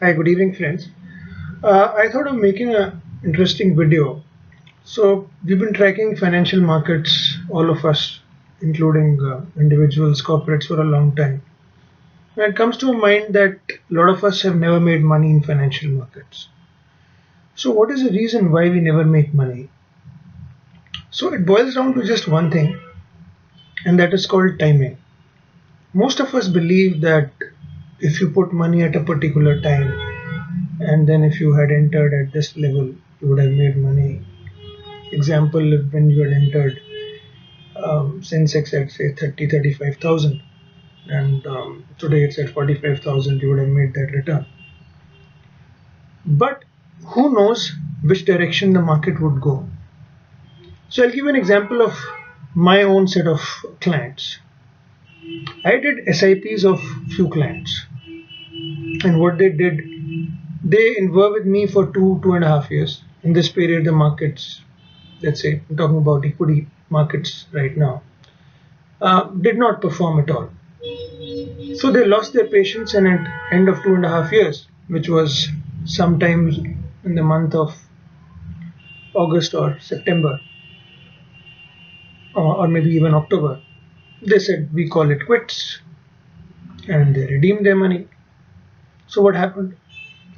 Hi, good evening, friends. I thought of making an interesting video. So, we've been tracking financial markets, all of us, including individuals, corporates, for a long time. And it comes to mind that a lot of us have never made money in financial markets. So, what is the reason why we never make money? So, it boils down to just one thing, and that is called timing. Most of us believe that if you put money at a particular time, and then if you had entered at this level, you would have made money. Example, when you had entered Sensex at say 35,000 and today it's at 45,000, you would have made that return. But who knows which direction the market would go? So I'll give you an example of my own set of clients. I did SIPs of few clients, and what they did, they were with me for 2.5 years. In this period, the markets, let's say, I'm talking about equity markets right now, did not perform at all. So they lost their patience, and at end of 2.5 years, which was sometimes in the month of August or September, or maybe even October, they said we call it quits, and they redeemed their money. So what happened?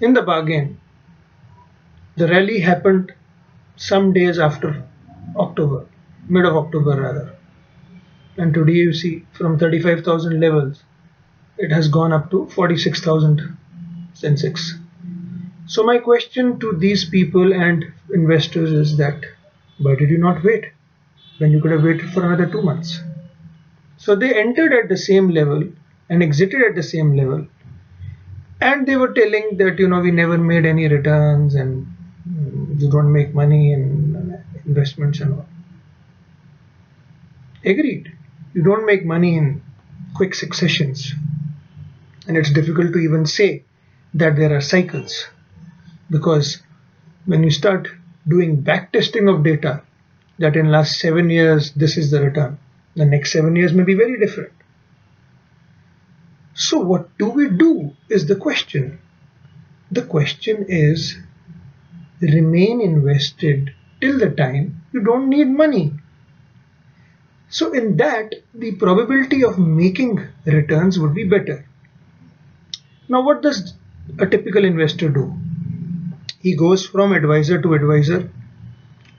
In the bargain, the rally happened some days after October, mid of October rather. And today you see from 35,000 levels, it has gone up to 46,000 Sensex. So my question to these people and investors is that why did you not wait when you could have waited for another 2 months? So they entered at the same level and exited at the same level, and they were telling that we never made any returns and you don't make money in investments and all. Agreed, you don't make money in quick successions, and it's difficult to even say that there are cycles because when you start doing back testing of data that in last 7 years this is the return, the next 7 years may be very different. So what do we do is the question. The question is remain invested till the time you don't need money. So in that, the probability of making returns would be better. Now what does a typical investor do? He goes from advisor to advisor,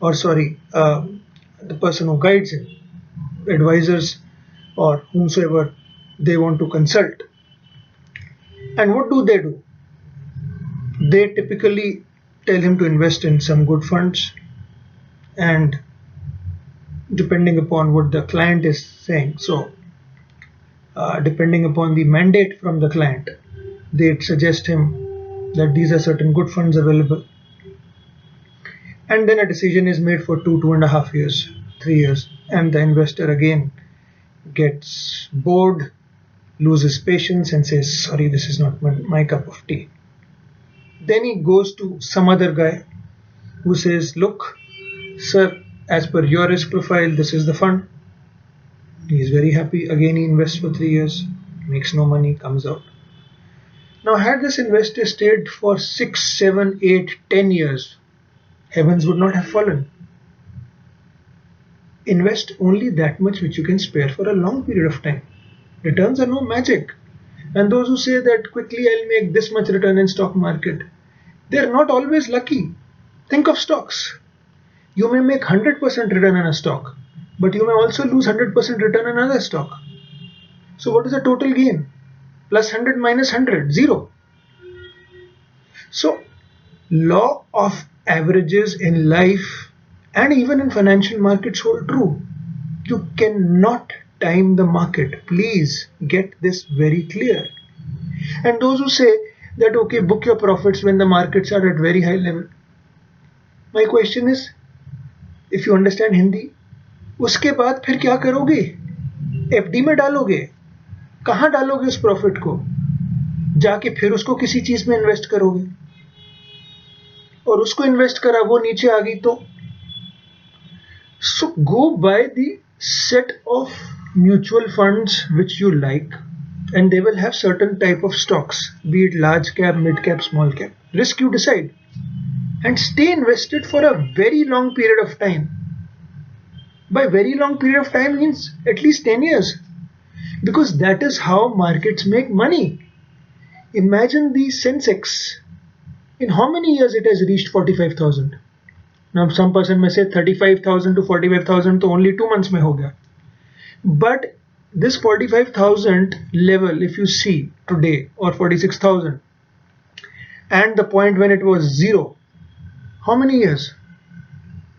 or sorry, the person who guides him, advisors or whomsoever they want to consult. And what do? They typically tell him to invest in some good funds, and depending upon what the client is saying, so depending upon the mandate from the client, they suggest him that these are certain good funds available, and then a decision is made for 2.5 years, 3 years, and the investor again gets bored, loses patience, and says, sorry, this is not my cup of tea. Then he goes to some other guy who says, look, sir, as per your risk profile, this is the fund. He is very happy. Again, he invests for 3 years, makes no money, comes out. Now, had this investor stayed for 6, 7, 8, 10 years, heavens would not have fallen. Invest only that much which you can spare for a long period of time. Returns are no magic. And those who say that quickly I'll make this much return in stock market, they're not always lucky. Think of stocks. You may make 100% return in a stock, but you may also lose 100% return in another stock. So what is the total gain? Plus 100 minus 100, 0. So law of averages in life and even in financial markets hold true. You cannot time the market. Please get this very clear. And those who say that okay, book your profits when the markets are at very high level. My question is, if you understand Hindi, उसके बाद फिर क्या करोगे? FD में डालोगे? कहाँ डालोगे उस प्रॉफिट को? जाके फिर उसको किसी चीज में इन्वेस्ट करोगे, और उसको इन्वेस्ट करा वो नीचे आ गई तो? So go buy the set of mutual funds which you like, and they will have certain type of stocks, be it large cap, mid cap, small cap. Risk you decide, and stay invested for a very long period of time. By very long period of time means at least 10 years, because that is how markets make money. Imagine the Sensex. In how many years it has reached 45,000? Now some person may say 35,000 to 45,000 to only 2 months mein ho gaya. But this 45,000 level, if you see today, or 46,000, and the point when it was zero, how many years?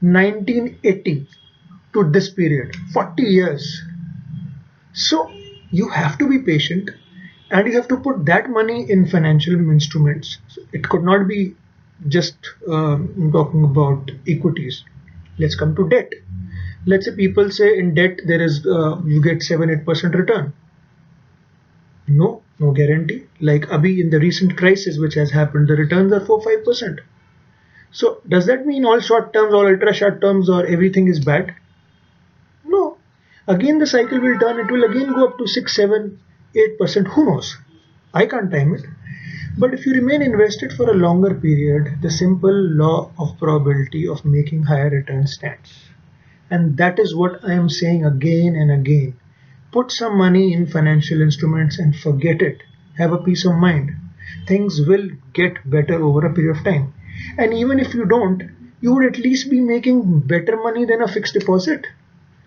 1980 to this period, 40 years. So you have to be patient, and you have to put that money in financial instruments. So it could not be just talking about equities. Let's come to debt. Let's say people say in debt there is you get 7-8% return. No guarantee. Like abhi in the recent crisis which has happened, the returns are 4-5%. So does that mean all short terms, all ultra short terms, or everything is bad? No. Again the cycle will turn. It will again go up to 6, 7, 8%. Who knows? I can't time it. But if you remain invested for a longer period, the simple law of probability of making higher returns stands. And that is what I am saying again and again. Put some money in financial instruments and forget it. Have a peace of mind. Things will get better over a period of time. And even if you don't, you would at least be making better money than a fixed deposit.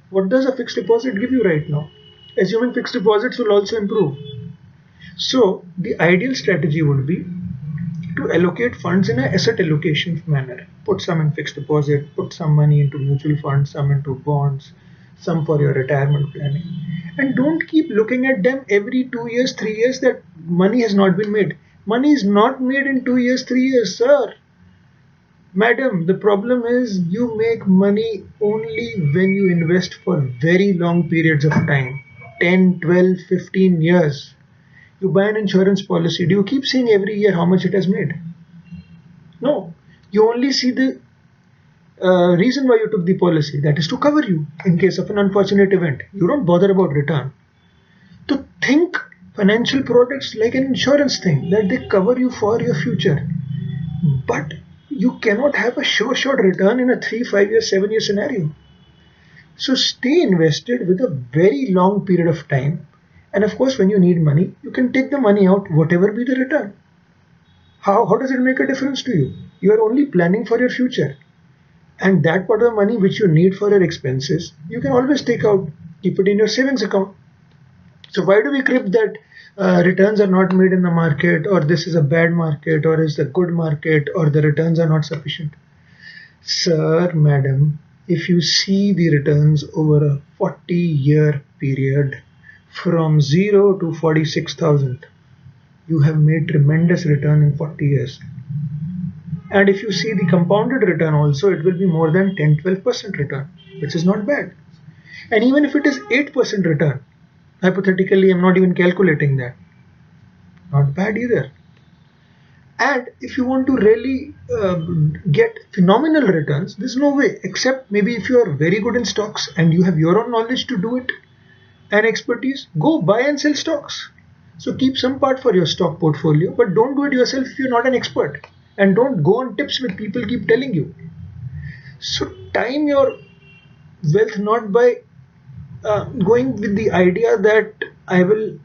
What does a fixed deposit give you right now? Assuming fixed deposits will also improve. So the ideal strategy would be to allocate funds in an asset allocation manner. Put some in fixed deposit, put some money into mutual funds, some into bonds, some for your retirement planning. And don't keep looking at them every 2 years, 3 years that money has not been made. Money is not made in 2 years, 3 years, sir. Madam, the problem is you make money only when you invest for very long periods of time, 10, 12, 15 years. You buy an insurance policy. Do you keep seeing every year how much it has made? No. You only see the reason why you took the policy. That is to cover you in case of an unfortunate event. You don't bother about return. To think financial products like an insurance thing, that they cover you for your future. But you cannot have a sure return in a 3, 5 year, 7 year scenario. So stay invested with a very long period of time. And of course, when you need money, you can take the money out, whatever be the return. How does it make a difference to you? You are only planning for your future. And that part of the money which you need for your expenses, you can always take out, keep it in your savings account. So why do we crib that returns are not made in the market, or this is a bad market, or is a good market, or the returns are not sufficient? Sir, madam, if you see the returns over a 40-year period, from 0 to 46,000, you have made tremendous return in 40 years. And if you see the compounded return also, it will be more than 10-12% return, which is not bad. And even if it is 8% return, hypothetically, I'm not even calculating that, not bad either. And if you want to really get phenomenal returns, there's no way, except maybe if you are very good in stocks and you have your own knowledge to do it and expertise, go buy and sell stocks. So keep some part for your stock portfolio, but don't do it yourself if you're not an expert. And don't go on tips with people keep telling you. So time your wealth not by going with the idea that I will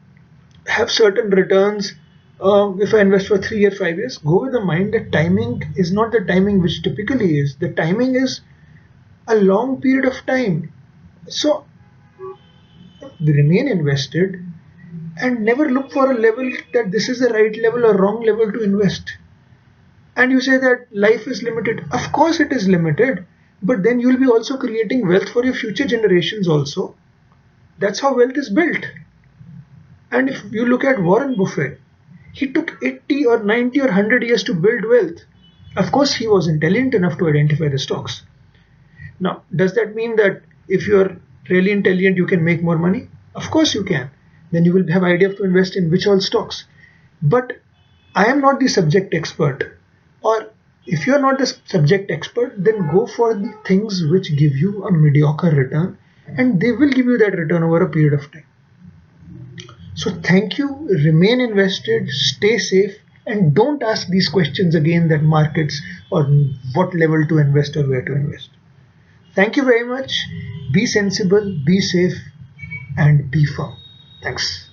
have certain returns if I invest for 3 or 5 years. Go with the mind that timing is not the timing which typically is. The timing is a long period of time. So remain invested and never look for a level that this is the right level or wrong level to invest. And you say that life is limited. Of course it is limited, but then you will be also creating wealth for your future generations also. That's how wealth is built. And if you look at Warren Buffett, he took 80 or 90 or 100 years to build wealth. Of course he was intelligent enough to identify the stocks. Now, does that mean that if you are really intelligent you can make more money? Of course you can. Then you will have idea to invest in which all stocks. But I am not the subject expert. Or if you are not the subject expert, then go for the things which give you a mediocre return, and they will give you that return over a period of time. So thank you, remain invested, stay safe, and don't ask these questions again, that markets or what level to invest or where to invest. Thank you very much. Be sensible, be safe, and be firm. Thanks.